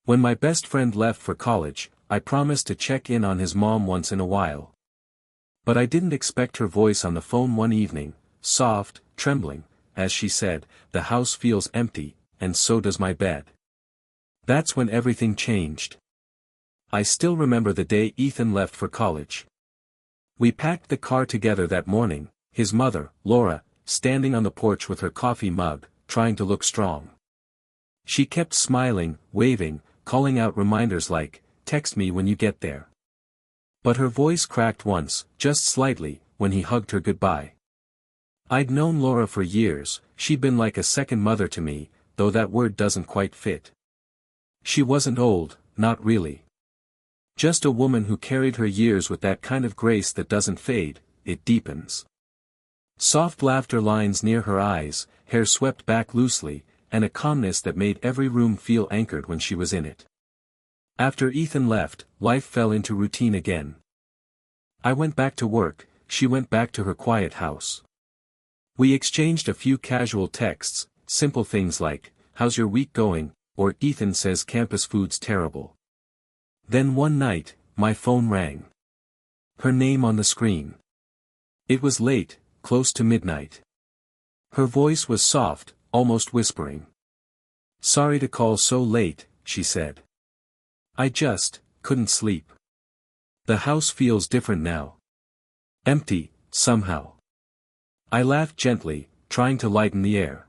When my best friend left for college, I promised to check in on his mom once in a while. But I didn't expect her voice on the phone one evening, soft, trembling, as she said, "The house feels empty, and so does my bed." That's when everything changed. I still remember the day Ethan left for college. We packed the car together that morning, his mother, Laura, standing on the porch with her coffee mug, trying to look strong. She kept smiling, waving, calling out reminders like, "Text me when you get there." But her voice cracked once, just slightly, when he hugged her goodbye. I'd known Laura for years, she'd been like a second mother to me, though that word doesn't quite fit. She wasn't old, not really. Just a woman who carried her years with that kind of grace that doesn't fade, it deepens. Soft laughter lines near her eyes, hair swept back loosely, and a calmness that made every room feel anchored when she was in it. After Ethan left, life fell into routine again. I went back to work, she went back to her quiet house. We exchanged a few casual texts, simple things like, "How's your week going?" or "Ethan says campus food's terrible." Then one night, my phone rang. Her name on the screen. It was late, close to midnight. Her voice was soft, almost whispering. "Sorry to call so late," she said. "I just couldn't sleep. The house feels different now. Empty, somehow." I laughed gently, trying to lighten the air.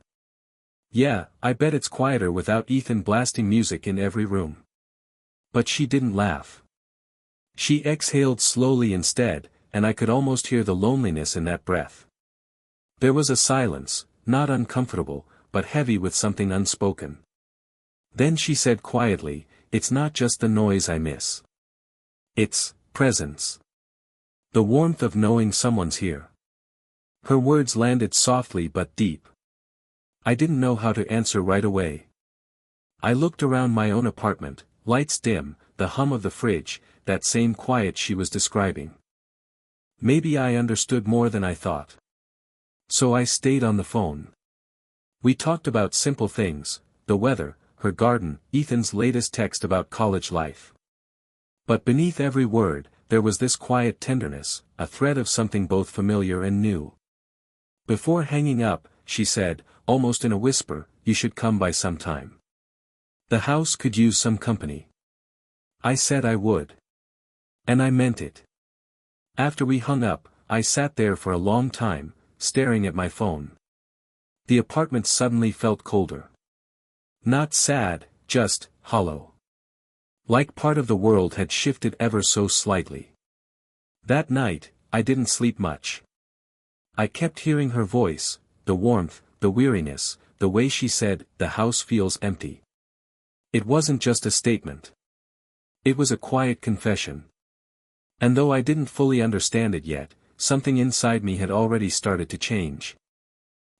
"Yeah, I bet it's quieter without Ethan blasting music in every room." But she didn't laugh. She exhaled slowly instead, and I could almost hear the loneliness in that breath. There was a silence, not uncomfortable, but heavy with something unspoken. Then she said quietly, "It's not just the noise I miss. It's presence. The warmth of knowing someone's here." Her words landed softly but deep. I didn't know how to answer right away. I looked around my own apartment, lights dim, the hum of the fridge, that same quiet she was describing. Maybe I understood more than I thought. So I stayed on the phone. We talked about simple things, the weather, her garden, Ethan's latest text about college life. But beneath every word, there was this quiet tenderness, a thread of something both familiar and new. Before hanging up, she said, almost in a whisper, "You should come by sometime. The house could use some company." I said I would. And I meant it. After we hung up, I sat there for a long time, staring at my phone. The apartment suddenly felt colder. Not sad, just hollow. Like part of the world had shifted ever so slightly. That night, I didn't sleep much. I kept hearing her voice, the warmth, the weariness, the way she said, "The house feels empty." It wasn't just a statement. It was a quiet confession. And though I didn't fully understand it yet, something inside me had already started to change.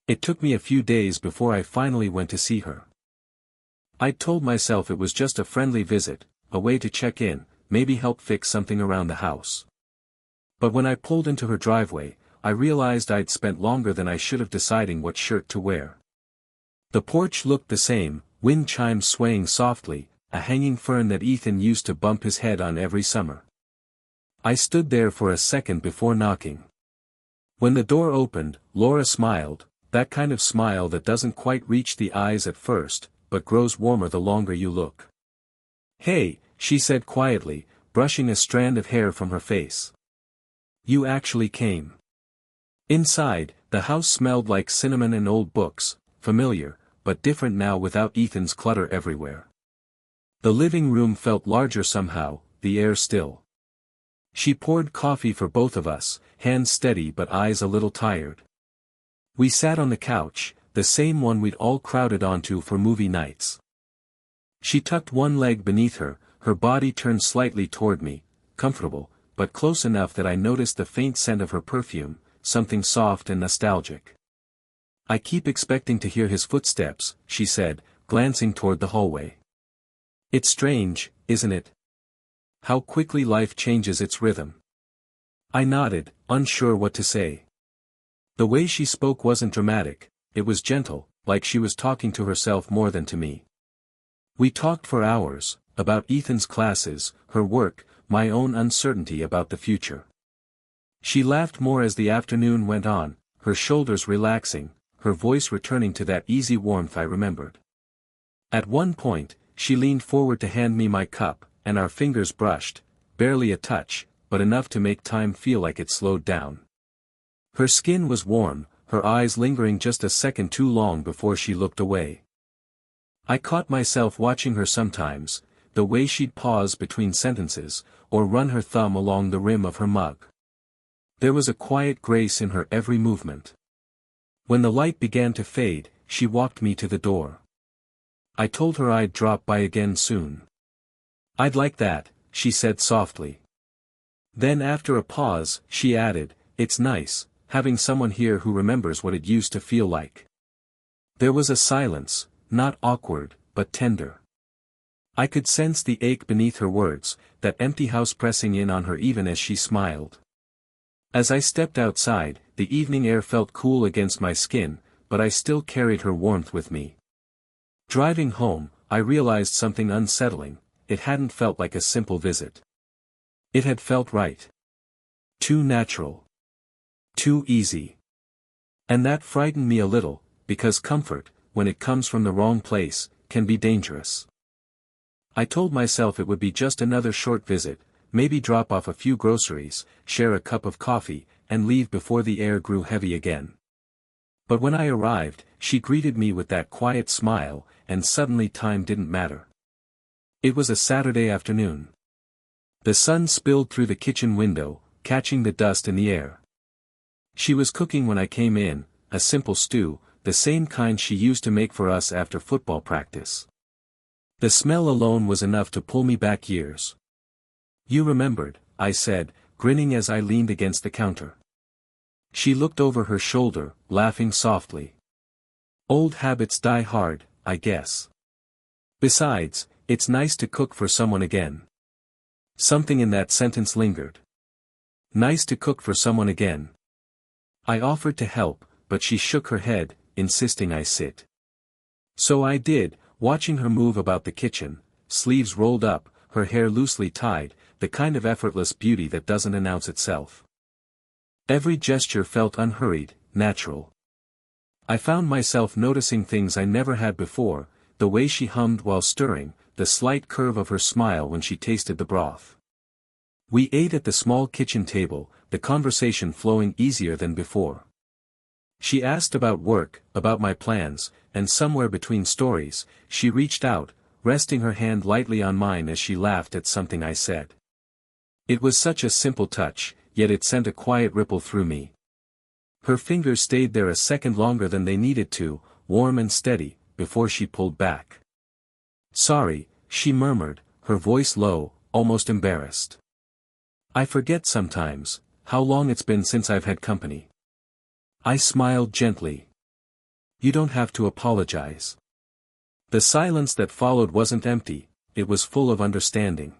It took me a few days before I finally went to see her. I'd told myself it was just a friendly visit, a way to check in, maybe help fix something around the house. But when I pulled into her driveway, I realized I'd spent longer than I should have deciding what shirt to wear. The porch looked the same, wind chimes swaying softly, a hanging fern that Ethan used to bump his head on every summer. I stood there for a second before knocking. When the door opened, Laura smiled, that kind of smile that doesn't quite reach the eyes at first, but grows warmer the longer you look. "Hey," she said quietly, brushing a strand of hair from her face. "You actually came." Inside, the house smelled like cinnamon and old books, familiar, but different now without Ethan's clutter everywhere. The living room felt larger somehow, the air still. She poured coffee for both of us, hands steady but eyes a little tired. We sat on the couch, the same one we'd all crowded onto for movie nights. She tucked one leg beneath her, her body turned slightly toward me, comfortable, but close enough that I noticed the faint scent of her perfume, something soft and nostalgic. "I keep expecting to hear his footsteps," she said, glancing toward the hallway. "It's strange, isn't it? How quickly life changes its rhythm." I nodded, unsure what to say. The way she spoke wasn't dramatic, it was gentle, like she was talking to herself more than to me. We talked for hours, about Ethan's classes, her work, my own uncertainty about the future. She laughed more as the afternoon went on, her shoulders relaxing, her voice returning to that easy warmth I remembered. At one point, she leaned forward to hand me my cup, and our fingers brushed, barely a touch, but enough to make time feel like it slowed down. Her skin was warm, her eyes lingering just a second too long before she looked away. I caught myself watching her sometimes, the way she'd pause between sentences, or run her thumb along the rim of her mug. There was a quiet grace in her every movement. When the light began to fade, she walked me to the door. I told her I'd drop by again soon. "I'd like that," she said softly. Then after a pause, she added, "It's nice, having someone here who remembers what it used to feel like." There was a silence, not awkward, but tender. I could sense the ache beneath her words, that empty house pressing in on her even as she smiled. As I stepped outside, the evening air felt cool against my skin, but I still carried her warmth with me. Driving home, I realized something unsettling: it hadn't felt like a simple visit. It had felt right. Too natural. Too easy. And that frightened me a little, because comfort, when it comes from the wrong place, can be dangerous. I told myself it would be just another short visit, maybe drop off a few groceries, share a cup of coffee, and leave before the air grew heavy again. But when I arrived, she greeted me with that quiet smile, and suddenly time didn't matter. It was a Saturday afternoon. The sun spilled through the kitchen window, catching the dust in the air. She was cooking when I came in, a simple stew, the same kind she used to make for us after football practice. The smell alone was enough to pull me back years. "You remembered," I said, grinning as I leaned against the counter. She looked over her shoulder, laughing softly. "Old habits die hard, I guess. Besides, it's nice to cook for someone again." Something in that sentence lingered. Nice to cook for someone again. I offered to help, but she shook her head, insisting I sit. So I did, watching her move about the kitchen, sleeves rolled up, her hair loosely tied, the kind of effortless beauty that doesn't announce itself. Every gesture felt unhurried, natural. I found myself noticing things I never had before: the way she hummed while stirring, the slight curve of her smile when she tasted the broth. We ate at the small kitchen table, the conversation flowing easier than before. She asked about work, about my plans, and somewhere between stories, she reached out, resting her hand lightly on mine as she laughed at something I said. It was such a simple touch, yet it sent a quiet ripple through me. Her fingers stayed there a second longer than they needed to, warm and steady, before she pulled back. "Sorry," she murmured, her voice low, almost embarrassed. "I forget sometimes, how long it's been since I've had company." I smiled gently. "You don't have to apologize." The silence that followed wasn't empty, it was full of understanding.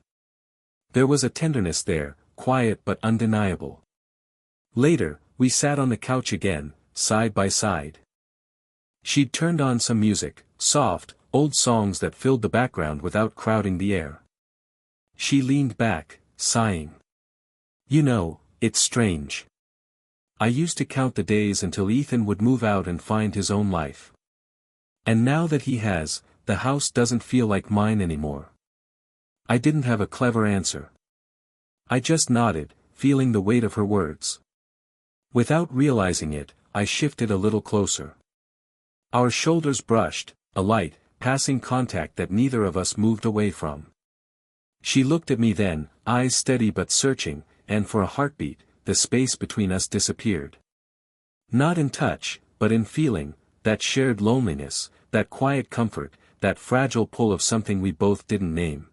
There was a tenderness there, quiet but undeniable. Later, we sat on the couch again, side by side. She'd turned on some music, soft, old songs that filled the background without crowding the air. She leaned back, sighing. "You know, it's strange. I used to count the days until Ethan would move out and find his own life. And now that he has, the house doesn't feel like mine anymore." I didn't have a clever answer. I just nodded, feeling the weight of her words. Without realizing it, I shifted a little closer. Our shoulders brushed, a light, passing contact that neither of us moved away from. She looked at me then, eyes steady but searching, and for a heartbeat, the space between us disappeared. Not in touch, but in feeling, that shared loneliness, that quiet comfort, that fragile pull of something we both didn't name.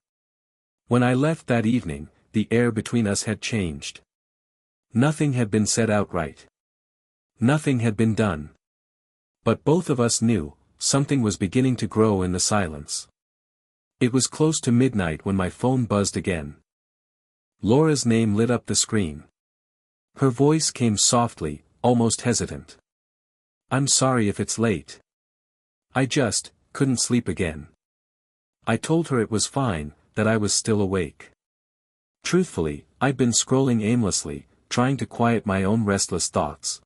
When I left that evening, the air between us had changed. Nothing had been said outright. Nothing had been done. But both of us knew, something was beginning to grow in the silence. It was close to midnight when my phone buzzed again. Laura's name lit up the screen. Her voice came softly, almost hesitant. "I'm sorry if it's late. I just couldn't sleep again." I told her it was fine, that I was still awake. Truthfully, I'd been scrolling aimlessly, trying to quiet my own restless thoughts.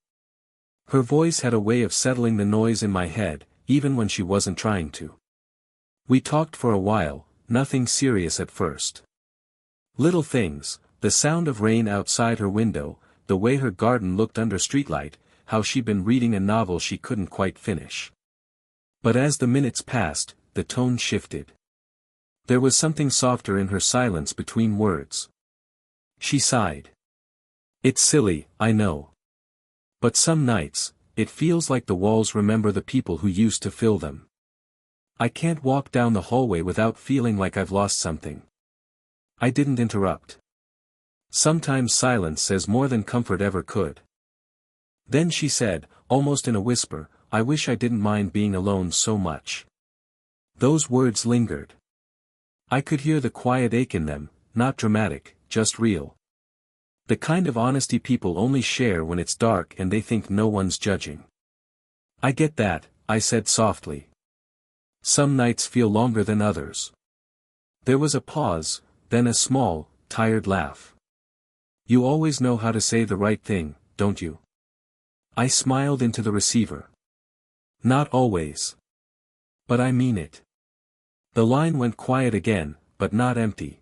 Her voice had a way of settling the noise in my head, even when she wasn't trying to. We talked for a while, nothing serious at first. Little things, the sound of rain outside her window, the way her garden looked under streetlight, how she'd been reading a novel she couldn't quite finish. But as the minutes passed, the tone shifted. There was something softer in her silence between words. She sighed. It's silly, I know. But some nights, it feels like the walls remember the people who used to fill them. I can't walk down the hallway without feeling like I've lost something. I didn't interrupt. Sometimes silence says more than comfort ever could. Then she said, almost in a whisper, I wish I didn't mind being alone so much. Those words lingered. I could hear the quiet ache in them, not dramatic, just real. The kind of honesty people only share when it's dark and they think no one's judging. I get that, I said softly. Some nights feel longer than others. There was a pause, then a small, tired laugh. You always know how to say the right thing, don't you? I smiled into the receiver. Not always. But I mean it. The line went quiet again, but not empty.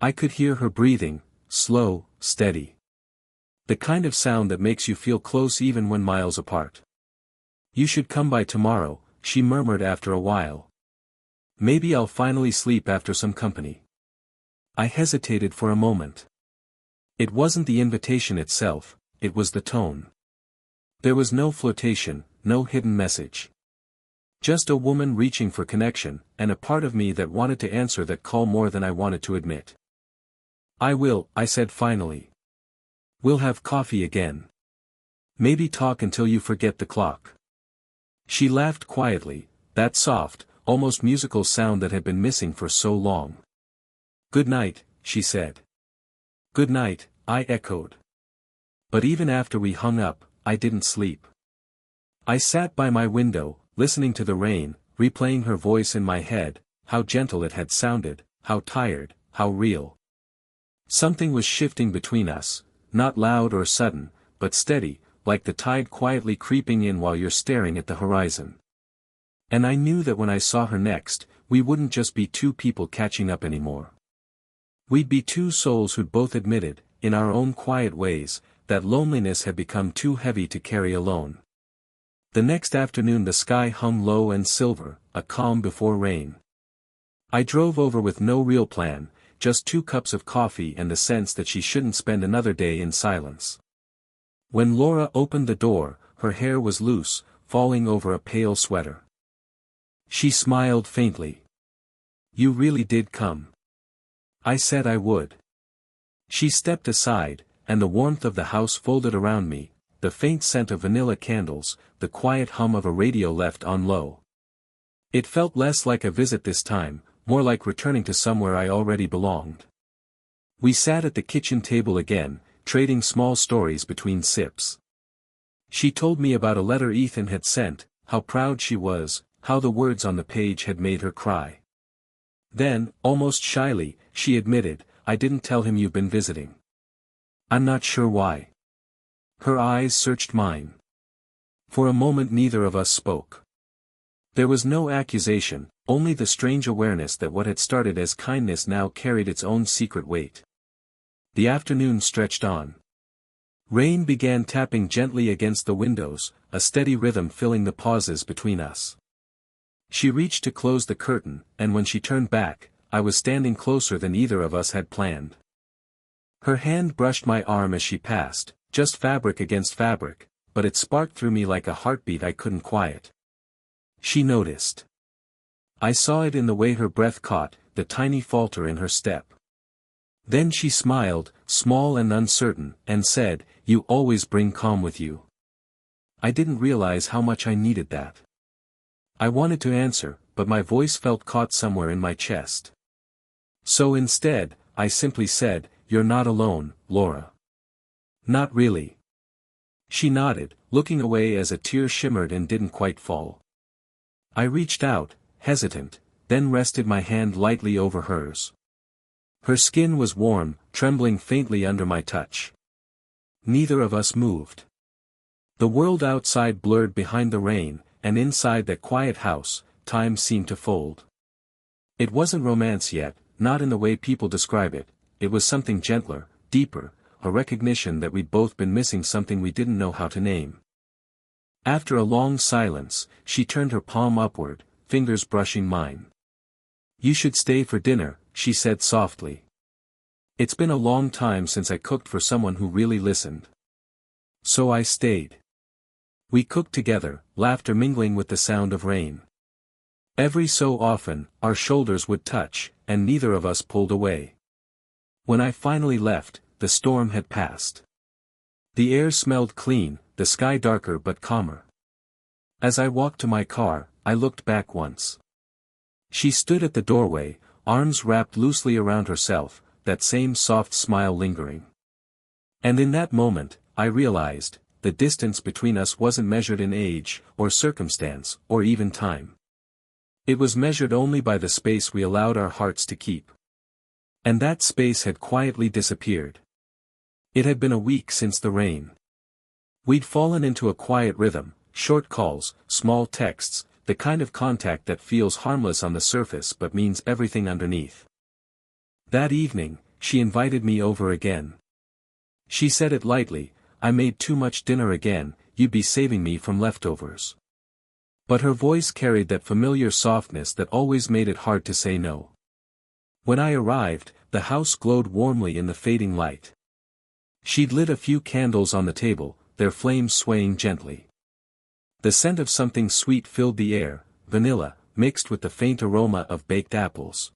I could hear her breathing, slow, steady. The kind of sound that makes you feel close even when miles apart. You should come by tomorrow, she murmured after a while. Maybe I'll finally sleep after some company. I hesitated for a moment. It wasn't the invitation itself, it was the tone. There was no flirtation, no hidden message. Just a woman reaching for connection, and a part of me that wanted to answer that call more than I wanted to admit. I will, I said finally. We'll have coffee again. Maybe talk until you forget the clock. She laughed quietly, that soft, almost musical sound that had been missing for so long. Good night, she said. Good night, I echoed. But even after we hung up, I didn't sleep. I sat by my window, listening to the rain, replaying her voice in my head, how gentle it had sounded, how tired, how real. Something was shifting between us, not loud or sudden, but steady, like the tide quietly creeping in while you're staring at the horizon. And I knew that when I saw her next, we wouldn't just be two people catching up anymore. We'd be two souls who'd both admitted, in our own quiet ways, that loneliness had become too heavy to carry alone. The next afternoon the sky hung low and silver, a calm before rain. I drove over with no real plan, just 2 cups of coffee and the sense that she shouldn't spend another day in silence. When Laura opened the door, her hair was loose, falling over a pale sweater. She smiled faintly. You really did come. I said I would. She stepped aside, and the warmth of the house folded around me, the faint scent of vanilla candles, the quiet hum of a radio left on low. It felt less like a visit this time, more like returning to somewhere I already belonged. We sat at the kitchen table again, trading small stories between sips. She told me about a letter Ethan had sent, how proud she was, how the words on the page had made her cry. Then, almost shyly, she admitted, I didn't tell him you've been visiting. I'm not sure why. Her eyes searched mine. For a moment neither of us spoke. There was no accusation, only the strange awareness that what had started as kindness now carried its own secret weight. The afternoon stretched on. Rain began tapping gently against the windows, a steady rhythm filling the pauses between us. She reached to close the curtain, and when she turned back, I was standing closer than either of us had planned. Her hand brushed my arm as she passed, just fabric against fabric, but it sparked through me like a heartbeat I couldn't quiet. She noticed. I saw it in the way her breath caught, the tiny falter in her step. Then she smiled, small and uncertain, and said, You always bring calm with you. I didn't realize how much I needed that. I wanted to answer, but my voice felt caught somewhere in my chest. So instead, I simply said, You're not alone, Laura. Not really. She nodded, looking away as a tear shimmered and didn't quite fall. I reached out, hesitant, then rested my hand lightly over hers. Her skin was warm, trembling faintly under my touch. Neither of us moved. The world outside blurred behind the rain, and inside that quiet house, time seemed to fold. It wasn't romance yet, not in the way people describe it. It was something gentler, deeper, a recognition that we'd both been missing something we didn't know how to name. After a long silence, she turned her palm upward, fingers brushing mine. "You should stay for dinner," she said softly. "It's been a long time since I cooked for someone who really listened." So I stayed. We cooked together, laughter mingling with the sound of rain. Every so often, our shoulders would touch, and neither of us pulled away. When I finally left, the storm had passed. The air smelled clean, the sky darker but calmer. As I walked to my car, I looked back once. She stood at the doorway, arms wrapped loosely around herself, that same soft smile lingering. And in that moment, I realized, the distance between us wasn't measured in age, or circumstance, or even time. It was measured only by the space we allowed our hearts to keep. And that space had quietly disappeared. It had been a week since the rain. We'd fallen into a quiet rhythm, short calls, small texts, the kind of contact that feels harmless on the surface but means everything underneath. That evening, she invited me over again. She said it lightly, "I made too much dinner again, you'd be saving me from leftovers." But her voice carried that familiar softness that always made it hard to say no. When I arrived, the house glowed warmly in the fading light. She'd lit a few candles on the table, their flames swaying gently. The scent of something sweet filled the air, vanilla, mixed with the faint aroma of baked apples.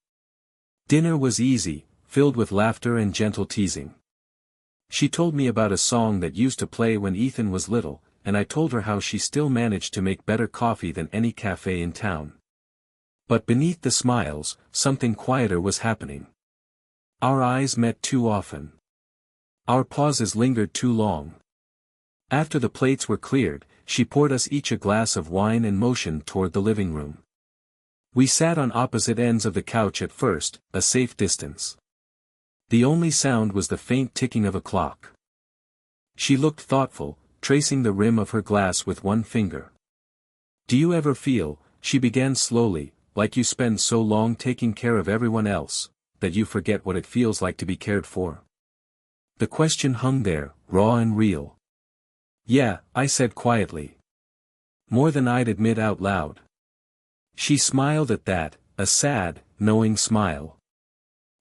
Dinner was easy, filled with laughter and gentle teasing. She told me about a song that used to play when Ethan was little, and I told her how she still managed to make better coffee than any cafe in town. But beneath the smiles, something quieter was happening. Our eyes met too often. Our pauses lingered too long. After the plates were cleared, she poured us each a glass of wine and motioned toward the living room. We sat on opposite ends of the couch at first, a safe distance. The only sound was the faint ticking of a clock. She looked thoughtful, tracing the rim of her glass with one finger. "Do you ever feel," she began slowly, "like you spend so long taking care of everyone else, that you forget what it feels like to be cared for?" The question hung there, raw and real. "Yeah," I said quietly. "More than I'd admit out loud." She smiled at that, a sad, knowing smile.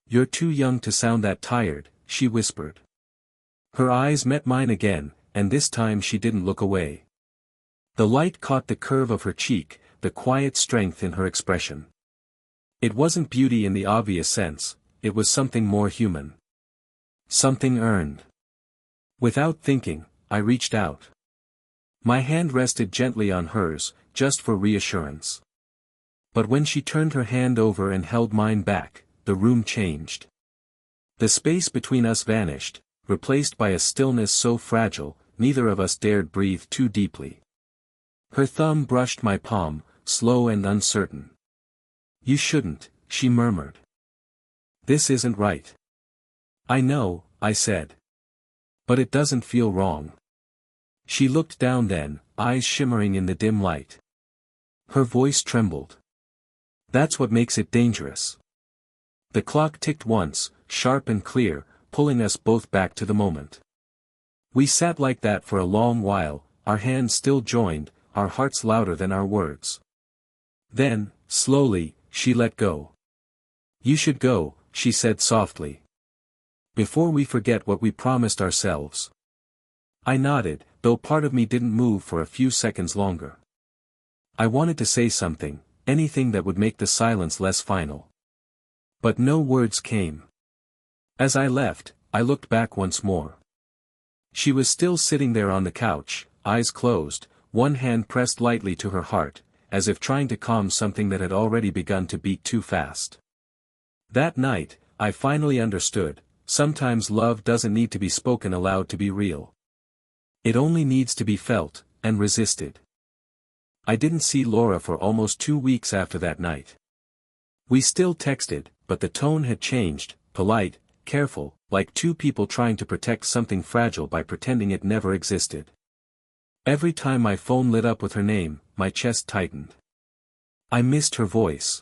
"You're too young to sound that tired," she whispered. Her eyes met mine again, and this time she didn't look away. The light caught the curve of her cheek, the quiet strength in her expression. It wasn't beauty in the obvious sense, it was something more human. Something earned. Without thinking, I reached out. My hand rested gently on hers, just for reassurance. But when she turned her hand over and held mine back, the room changed. The space between us vanished, replaced by a stillness so fragile, neither of us dared breathe too deeply. Her thumb brushed my palm, slow and uncertain. "You shouldn't," she murmured. "This isn't right." "I know," I said. "But it doesn't feel wrong." She looked down then, eyes shimmering in the dim light. Her voice trembled. "That's what makes it dangerous." The clock ticked once, sharp and clear, pulling us both back to the moment. We sat like that for a long while, our hands still joined, our hearts louder than our words. Then, slowly, she let go. "You should go," she said softly. "Before we forget what we promised ourselves." I nodded, though part of me didn't move for a few seconds longer. I wanted to say something, anything that would make the silence less final. But no words came. As I left, I looked back once more. She was still sitting there on the couch, eyes closed, one hand pressed lightly to her heart, as if trying to calm something that had already begun to beat too fast. That night, I finally understood, sometimes love doesn't need to be spoken aloud to be real. It only needs to be felt, and resisted. I didn't see Laura for almost 2 weeks after that night. We still texted, but the tone had changed, polite, careful, like two people trying to protect something fragile by pretending it never existed. Every time my phone lit up with her name, my chest tightened. I missed her voice.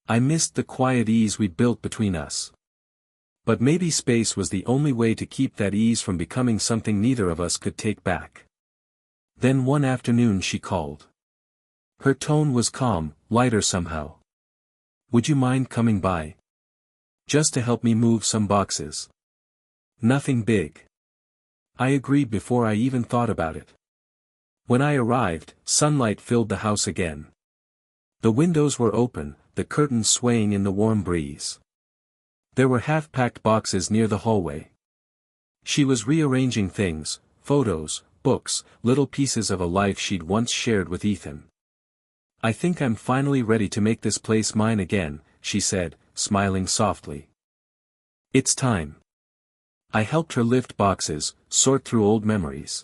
I missed the quiet ease we'd built between us. But maybe space was the only way to keep that ease from becoming something neither of us could take back. Then one afternoon she called. Her tone was calm, lighter somehow. Would you mind coming by? Just to help me move some boxes. Nothing big. I agreed before I even thought about it. When I arrived, sunlight filled the house again. The windows were open, the curtains swaying in the warm breeze. There were half-packed boxes near the hallway. She was rearranging things, photos, books, little pieces of a life she'd once shared with Ethan. I think I'm finally ready to make this place mine again, she said, smiling softly. It's time. I helped her lift boxes, sort through old memories.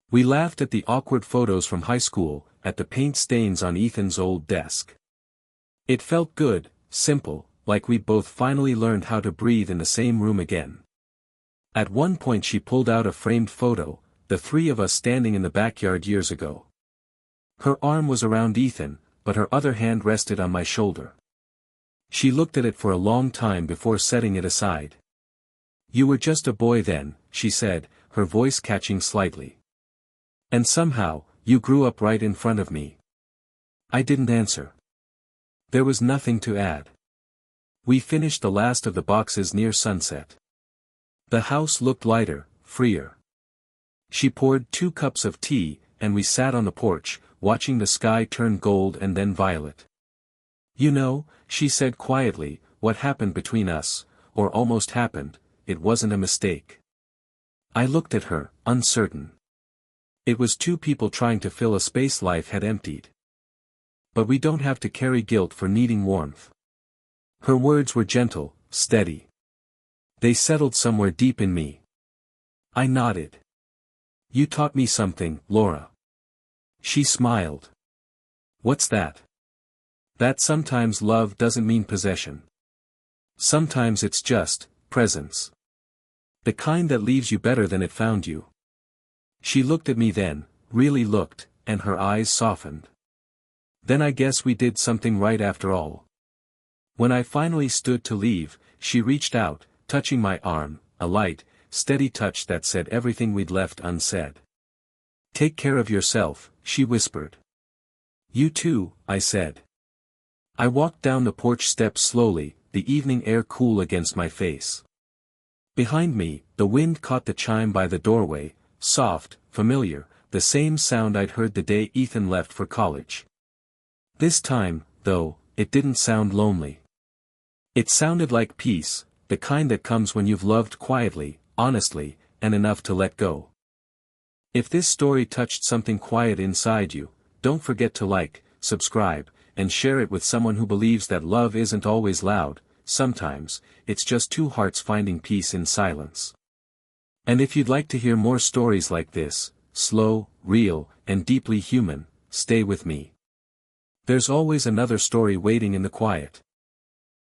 We laughed at the awkward photos from high school, at the paint stains on Ethan's old desk. It felt good, simple, like we'd both finally learned how to breathe in the same room again. At one point she pulled out a framed photo, the three of us standing in the backyard years ago. Her arm was around Ethan, but her other hand rested on my shoulder. She looked at it for a long time before setting it aside. You were just a boy then, she said, her voice catching slightly. And somehow, you grew up right in front of me. I didn't answer. There was nothing to add. We finished the last of the boxes near sunset. The house looked lighter, freer. She poured 2 cups of tea, and we sat on the porch, watching the sky turn gold and then violet. You know, she said quietly, what happened between us, or almost happened, it wasn't a mistake. I looked at her, uncertain. It was 2 people trying to fill a space life had emptied. But we don't have to carry guilt for needing warmth. Her words were gentle, steady. They settled somewhere deep in me. I nodded. You taught me something, Laura. She smiled. What's that? That sometimes love doesn't mean possession. Sometimes it's just presence. The kind that leaves you better than it found you. She looked at me then, really looked, and her eyes softened. Then I guess we did something right after all. When I finally stood to leave, she reached out, touching my arm, a light, steady touch that said everything we'd left unsaid. Take care of yourself, she whispered. You too, I said. I walked down the porch steps slowly, the evening air cool against my face. Behind me, the wind caught the chime by the doorway, soft, familiar, the same sound I'd heard the day Ethan left for college. This time, though, it didn't sound lonely. It sounded like peace, the kind that comes when you've loved quietly, honestly, and enough to let go. If this story touched something quiet inside you, don't forget to like, subscribe, and share it with someone who believes that love isn't always loud, sometimes, it's just 2 hearts finding peace in silence. And if you'd like to hear more stories like this, slow, real, and deeply human, stay with me. There's always another story waiting in the quiet.